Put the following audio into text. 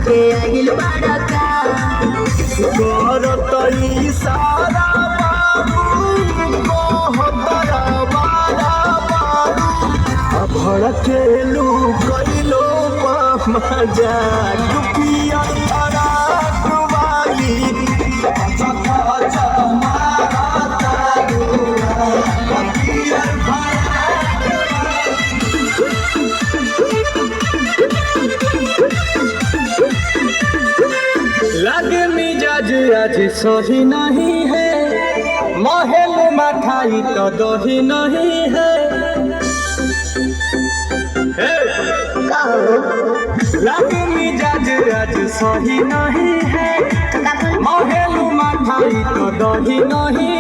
के आगिल बड़का करत इशारा भड़केलू कैलो मजा डुबिया वाली लगे मिजाज आज सही नहीं है महल मठाई तो दही नहीं है लगे मिजाज आज सही नहीं है महल मठाई तो दही नहीं